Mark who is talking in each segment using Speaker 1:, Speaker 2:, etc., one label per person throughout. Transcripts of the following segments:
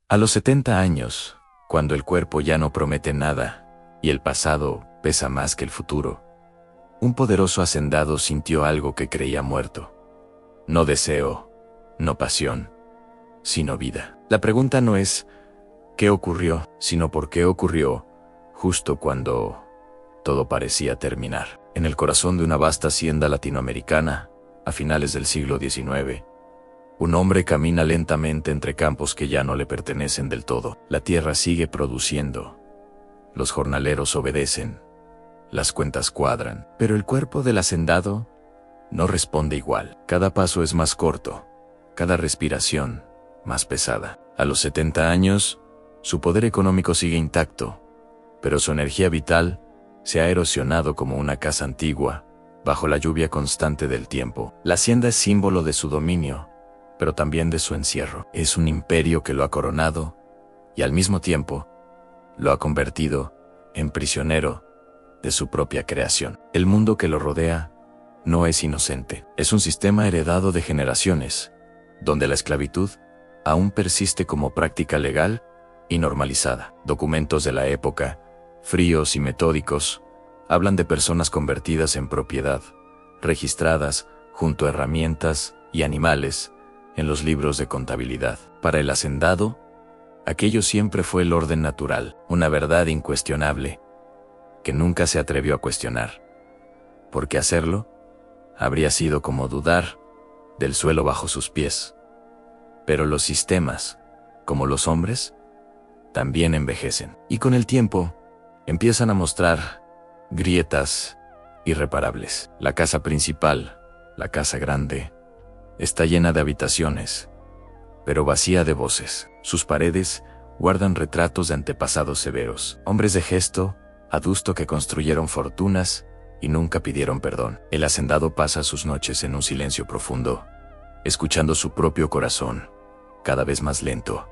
Speaker 1: A los 70 años, cuando el cuerpo ya no promete nada y el pasado pesa más que el futuro, un poderoso hacendado sintió algo que creía muerto. No deseo, no pasión, sino vida. La pregunta no es ¿qué ocurrió?, sino ¿por qué ocurrió justo cuando todo parecía terminar? En el corazón de una vasta hacienda latinoamericana, a finales del siglo XIX, un hombre camina lentamente entre campos que ya no le pertenecen del todo. La tierra sigue produciendo. Los jornaleros obedecen. Las cuentas cuadran. Pero el cuerpo del hacendado no responde igual. Cada paso es más corto. Cada respiración más pesada. A los 70 años, su poder económico sigue intacto, pero su energía vital se ha erosionado como una casa antigua, bajo la lluvia constante del tiempo. La hacienda es símbolo de su dominio, pero también de su encierro. Es un imperio que lo ha coronado y al mismo tiempo lo ha convertido en prisionero de su propia creación. El mundo que lo rodea no es inocente. Es un sistema heredado de generaciones, donde la esclavitud aún persiste como práctica legal y normalizada. Documentos de la época, fríos y metódicos, hablan de personas convertidas en propiedad, registradas junto a herramientas y animales en los libros de contabilidad. Para el hacendado, aquello siempre fue el orden natural, una verdad incuestionable, que nunca se atrevió a cuestionar, porque hacerlo habría sido como dudar del suelo bajo sus pies. Pero los sistemas, como los hombres, también envejecen, y con el tiempo empiezan a mostrar grietas irreparables. La casa principal, la casa grande, está llena de habitaciones, pero vacía de voces. Sus paredes guardan retratos de antepasados severos, hombres de gesto adusto que construyeron fortunas y nunca pidieron perdón. El hacendado pasa sus noches en un silencio profundo, escuchando su propio corazón, cada vez más lento,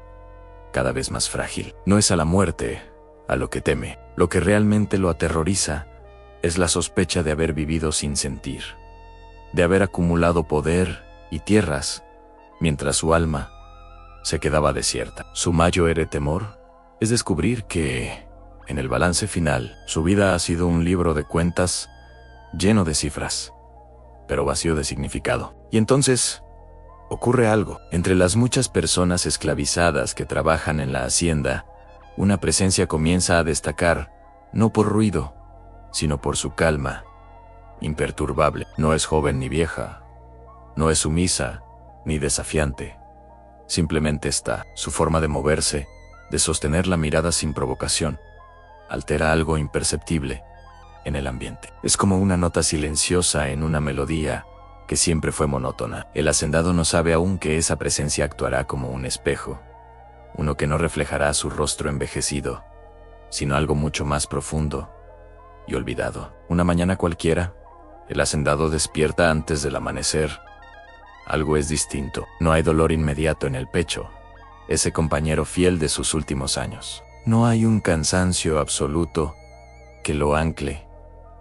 Speaker 1: cada vez más frágil. No es a la muerte a lo que teme. Lo que realmente lo aterroriza es la sospecha de haber vivido sin sentir, de haber acumulado poder y tierras, mientras su alma se quedaba desierta. Su mayor temor es descubrir que, en el balance final, su vida ha sido un libro de cuentas lleno de cifras, pero vacío de significado. Y entonces ocurre algo. Entre las muchas personas esclavizadas que trabajan en la hacienda, una presencia comienza a destacar, no por ruido, sino por su calma, imperturbable. No es joven ni vieja, no es sumisa ni desafiante. Simplemente está. Su forma de moverse, de sostener la mirada sin provocación, altera algo imperceptible en el ambiente. Es como una nota silenciosa en una melodía que siempre fue monótona. El hacendado no sabe aún que esa presencia actuará como un espejo, uno que no reflejará su rostro envejecido, sino algo mucho más profundo y olvidado. Una mañana cualquiera, el hacendado despierta antes del amanecer. Algo es distinto. No hay dolor inmediato en el pecho, ese compañero fiel de sus últimos años. No hay un cansancio absoluto que lo ancle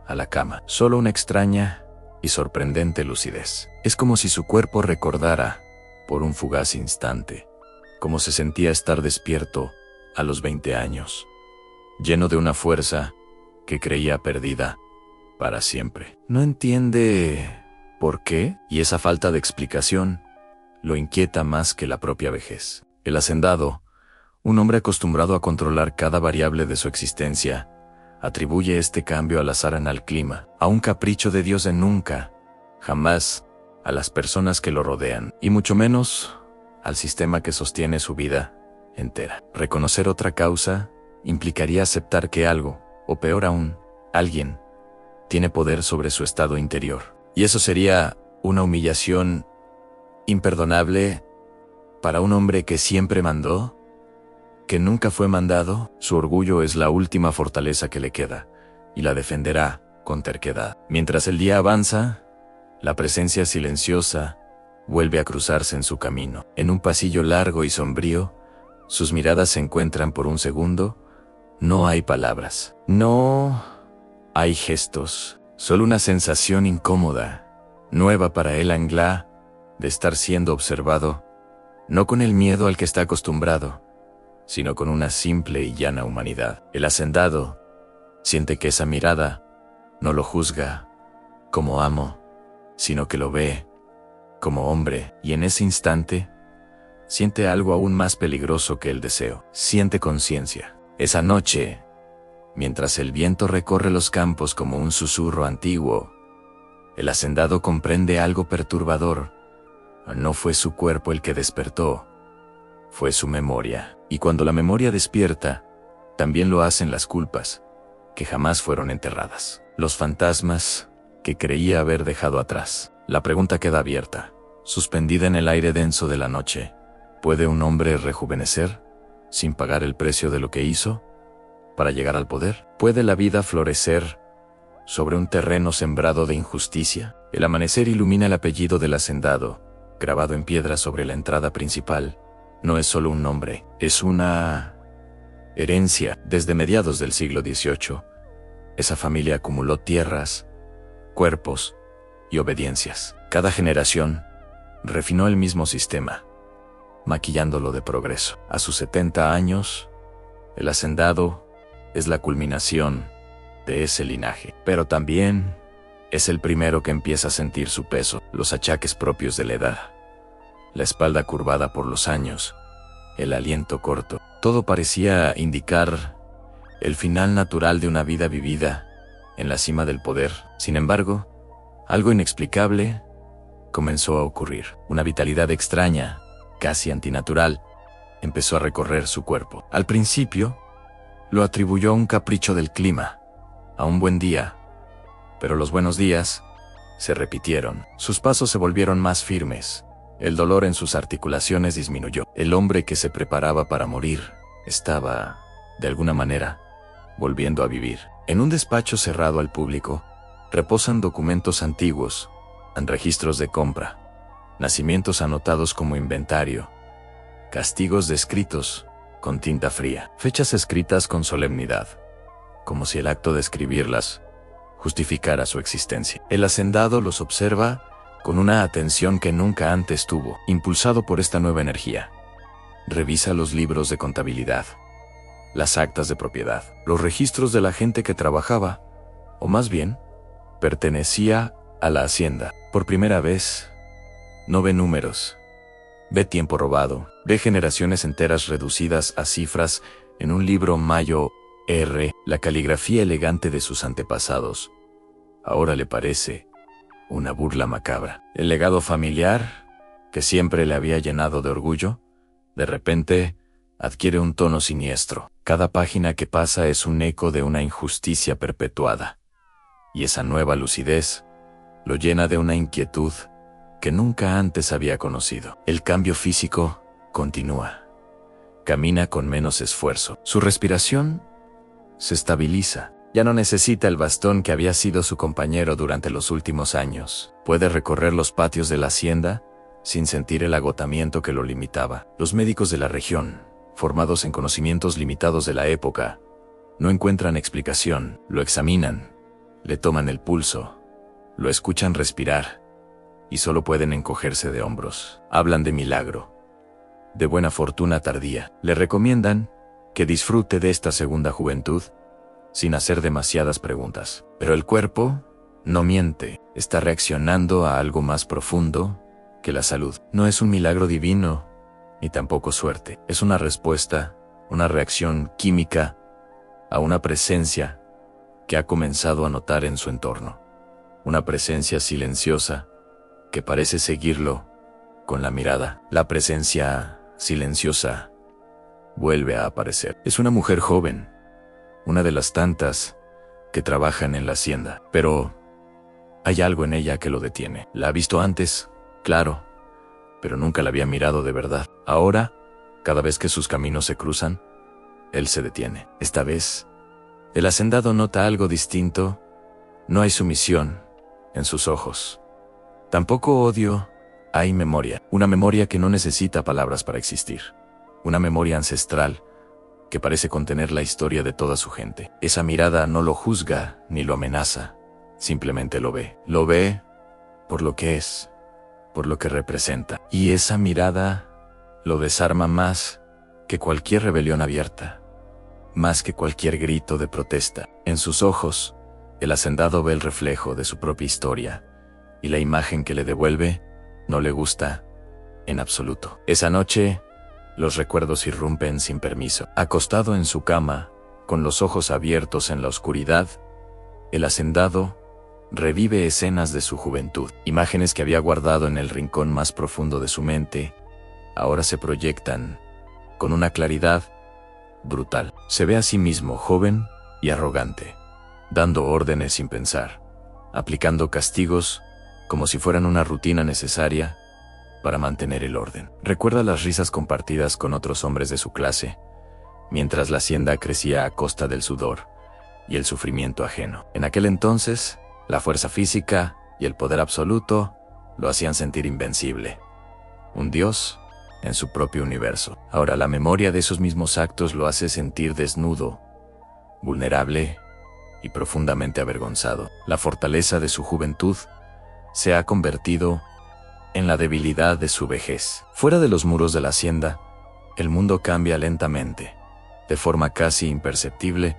Speaker 1: a la cama. Solo una extraña y sorprendente lucidez. Es como si su cuerpo recordara, por un fugaz instante, cómo se sentía estar despierto a los 20 años, lleno de una fuerza que creía perdida para siempre. No entiende por qué, y esa falta de explicación lo inquieta más que la propia vejez. El hacendado, un hombre acostumbrado a controlar cada variable de su existencia, atribuye este cambio al azar en el clima, a un capricho de Dios de nunca, jamás, a las personas que lo rodean, y mucho menos al sistema que sostiene su vida entera. Reconocer otra causa implicaría aceptar que algo, o peor aún, alguien, tiene poder sobre su estado interior. Y eso sería una humillación imperdonable para un hombre que siempre mandó, que nunca fue mandado. Su orgullo es la última fortaleza que le queda, y la defenderá con terquedad. Mientras el día avanza, la presencia silenciosa vuelve a cruzarse en su camino. En un pasillo largo y sombrío, sus miradas se encuentran por un segundo. No hay palabras, no hay gestos, solo una sensación incómoda, nueva para el Anglá, de estar siendo observado, no con el miedo al que está acostumbrado, sino con una simple y llana humanidad. El hacendado siente que esa mirada no lo juzga como amo, sino que lo ve como hombre, y en ese instante siente algo aún más peligroso que el deseo. Siente conciencia. Esa noche, mientras el viento recorre los campos como un susurro antiguo, el hacendado comprende algo perturbador. No fue su cuerpo el que despertó, fue su memoria. Y cuando la memoria despierta, también lo hacen las culpas, que jamás fueron enterradas. Los fantasmas que creía haber dejado atrás. La pregunta queda abierta, suspendida en el aire denso de la noche. ¿Puede un hombre rejuvenecer sin pagar el precio de lo que hizo para llegar al poder? ¿Puede la vida florecer sobre un terreno sembrado de injusticia? El amanecer ilumina el apellido del hacendado, grabado en piedra sobre la entrada principal. No es solo un nombre, es una herencia. Desde mediados del siglo XVIII, esa familia acumuló tierras, cuerpos y obediencias. Cada generación refinó el mismo sistema, maquillándolo de progreso. A sus 70 años, el hacendado es la culminación de ese linaje, pero también es el primero que empieza a sentir su peso, los achaques propios de la edad, la espalda curvada por los años, el aliento corto. Todo parecía indicar el final natural de una vida vivida en la cima del poder. Sin embargo, algo inexplicable comenzó a ocurrir. Una vitalidad extraña, casi antinatural, empezó a recorrer su cuerpo. Al principio, lo atribuyó a un capricho del clima, a un buen día, pero los buenos días se repitieron. Sus pasos se volvieron más firmes. El dolor en sus articulaciones disminuyó. El hombre que se preparaba para morir estaba, de alguna manera, volviendo a vivir. En un despacho cerrado al público, reposan documentos antiguos, registros de compra, nacimientos anotados como inventario, castigos descritos con tinta fría, fechas escritas con solemnidad, como si el acto de escribirlas justificara su existencia. El hacendado los observa con una atención que nunca antes tuvo. Impulsado por esta nueva energía, revisa los libros de contabilidad, las actas de propiedad, los registros de la gente que trabajaba, o más bien, pertenecía a la hacienda. Por primera vez, no ve números, ve tiempo robado, ve generaciones enteras reducidas a cifras en un libro mayo R. La caligrafía elegante de sus antepasados ahora le parece una burla macabra. El legado familiar, que siempre le había llenado de orgullo, de repente adquiere un tono siniestro. Cada página que pasa es un eco de una injusticia perpetuada, y esa nueva lucidez lo llena de una inquietud que nunca antes había conocido. El cambio físico continúa. Camina con menos esfuerzo. Su respiración se estabiliza. Ya no necesita el bastón que había sido su compañero durante los últimos años. Puede recorrer los patios de la hacienda sin sentir el agotamiento que lo limitaba. Los médicos de la región, formados en conocimientos limitados de la época, no encuentran explicación. Lo examinan, le toman el pulso, lo escuchan respirar y solo pueden encogerse de hombros. Hablan de milagro, de buena fortuna tardía. Le recomiendan que disfrute de esta segunda juventud sin hacer demasiadas preguntas. Pero el cuerpo no miente, está reaccionando a algo más profundo que la salud. No es un milagro divino, ni tampoco suerte. Es una respuesta, una reacción química a una presencia que ha comenzado a notar en su entorno. Una presencia silenciosa que parece seguirlo con la mirada. La presencia silenciosa vuelve a aparecer. Es una mujer joven, una de las tantas que trabajan en la hacienda, pero hay algo en ella que lo detiene. La ha visto antes, claro, pero nunca la había mirado de verdad. Ahora, cada vez que sus caminos se cruzan, él se detiene. Esta vez, el hacendado nota algo distinto. No hay sumisión en sus ojos. Tampoco odio, hay memoria. Una memoria que no necesita palabras para existir. Una memoria ancestral que parece contener la historia de toda su gente. Esa mirada no lo juzga ni lo amenaza, simplemente lo ve. Lo ve por lo que es, por lo que representa. Y esa mirada lo desarma más que cualquier rebelión abierta, más que cualquier grito de protesta. En sus ojos, el hacendado ve el reflejo de su propia historia, y la imagen que le devuelve no le gusta en absoluto. Esa noche, los recuerdos irrumpen sin permiso. Acostado en su cama, con los ojos abiertos en la oscuridad, el hacendado revive escenas de su juventud. Imágenes que había guardado en el rincón más profundo de su mente, ahora se proyectan con una claridad brutal. Se ve a sí mismo joven y arrogante, dando órdenes sin pensar, aplicando castigos como si fueran una rutina necesaria para mantener el orden. Recuerda las risas compartidas con otros hombres de su clase, mientras la hacienda crecía a costa del sudor y el sufrimiento ajeno. En aquel entonces, la fuerza física y el poder absoluto lo hacían sentir invencible, un dios en su propio universo. Ahora la memoria de esos mismos actos lo hace sentir desnudo, vulnerable y profundamente avergonzado. La fortaleza de su juventud se ha convertido en la debilidad de su vejez. Fuera de los muros de la hacienda, el mundo cambia lentamente, de forma casi imperceptible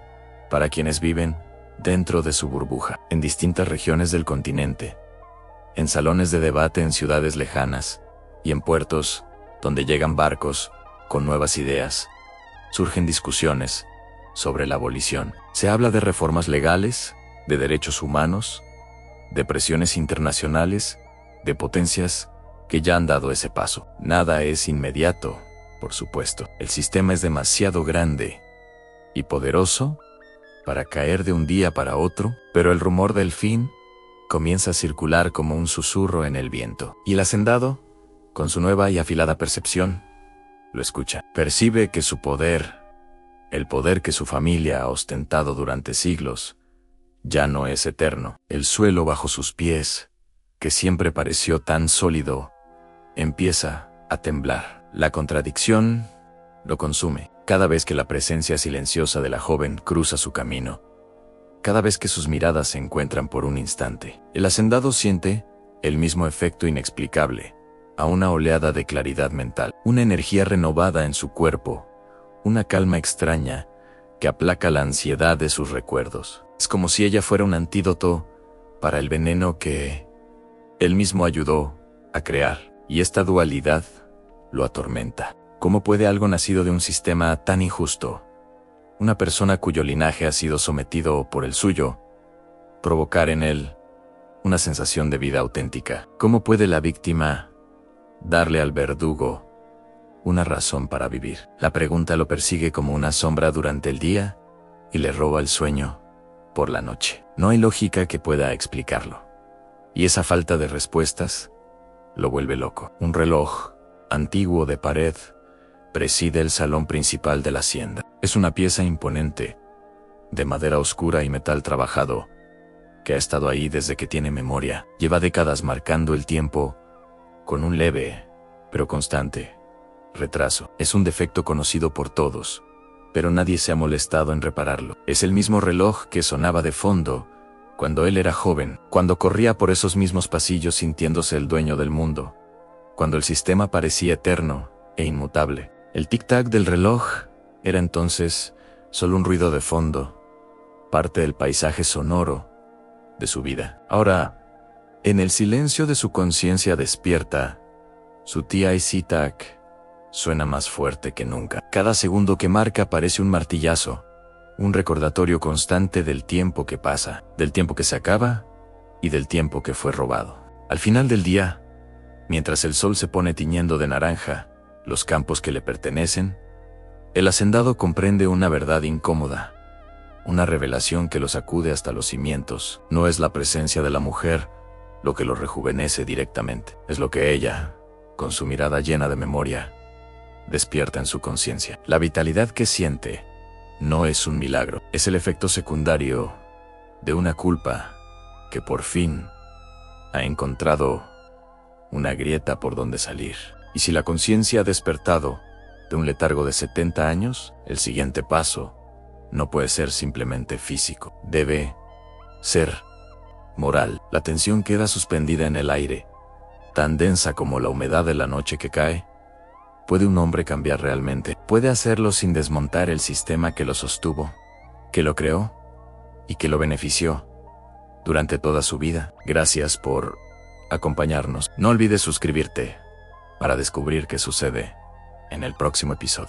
Speaker 1: para quienes viven dentro de su burbuja. En distintas regiones del continente, en salones de debate en ciudades lejanas y en puertos donde llegan barcos con nuevas ideas, surgen discusiones sobre la abolición. Se habla de reformas legales, de derechos humanos, de presiones internacionales, de potencias que ya han dado ese paso. Nada es inmediato, por supuesto. El sistema es demasiado grande y poderoso para caer de un día para otro, pero el rumor del fin comienza a circular como un susurro en el viento. Y el hacendado, con su nueva y afilada percepción, lo escucha. Percibe que su poder, el poder que su familia ha ostentado durante siglos, ya no es eterno. El suelo bajo sus pies, que siempre pareció tan sólido, empieza a temblar. La contradicción lo consume. Cada vez que la presencia silenciosa de la joven cruza su camino, cada vez que sus miradas se encuentran por un instante, el hacendado siente el mismo efecto inexplicable, a una oleada de claridad mental, una energía renovada en su cuerpo, una calma extraña que aplaca la ansiedad de sus recuerdos. Es como si ella fuera un antídoto para el veneno que él mismo ayudó a crear, y esta dualidad lo atormenta. ¿Cómo puede algo nacido de un sistema tan injusto, una persona cuyo linaje ha sido sometido por el suyo, provocar en él una sensación de vida auténtica? ¿Cómo puede la víctima darle al verdugo una razón para vivir? La pregunta lo persigue como una sombra durante el día y le roba el sueño por la noche. No hay lógica que pueda explicarlo, y esa falta de respuestas lo vuelve loco. Un reloj antiguo de pared preside el salón principal de la hacienda. Es una pieza imponente, de madera oscura y metal trabajado, que ha estado ahí desde que tiene memoria. Lleva décadas marcando el tiempo con un leve, pero constante, retraso. Es un defecto conocido por todos, pero nadie se ha molestado en repararlo. Es el mismo reloj que sonaba de fondo cuando él era joven, cuando corría por esos mismos pasillos sintiéndose el dueño del mundo, cuando el sistema parecía eterno e inmutable. El tic-tac del reloj era entonces solo un ruido de fondo, parte del paisaje sonoro de su vida. Ahora, en el silencio de su conciencia despierta, su tic-tac suena más fuerte que nunca. Cada segundo que marca parece un martillazo, un recordatorio constante del tiempo que pasa, del tiempo que se acaba y del tiempo que fue robado. Al final del día, mientras el sol se pone tiñendo de naranja los campos que le pertenecen, el hacendado comprende una verdad incómoda, una revelación que lo sacude hasta los cimientos. No es la presencia de la mujer lo que lo rejuvenece directamente, es lo que ella, con su mirada llena de memoria, despierta en su conciencia. La vitalidad que siente no es un milagro, es el efecto secundario de una culpa que por fin ha encontrado una grieta por donde salir. Y si la conciencia ha despertado de un letargo de 70 años, el siguiente paso no puede ser simplemente físico, debe ser moral. La tensión queda suspendida en el aire, tan densa como la humedad de la noche que cae, ¿Puede un hombre cambiar realmente? ¿Puede hacerlo sin desmontar el sistema que lo sostuvo, que lo creó y que lo benefició durante toda su vida? Gracias por acompañarnos. No olvides suscribirte para descubrir qué sucede en el próximo episodio.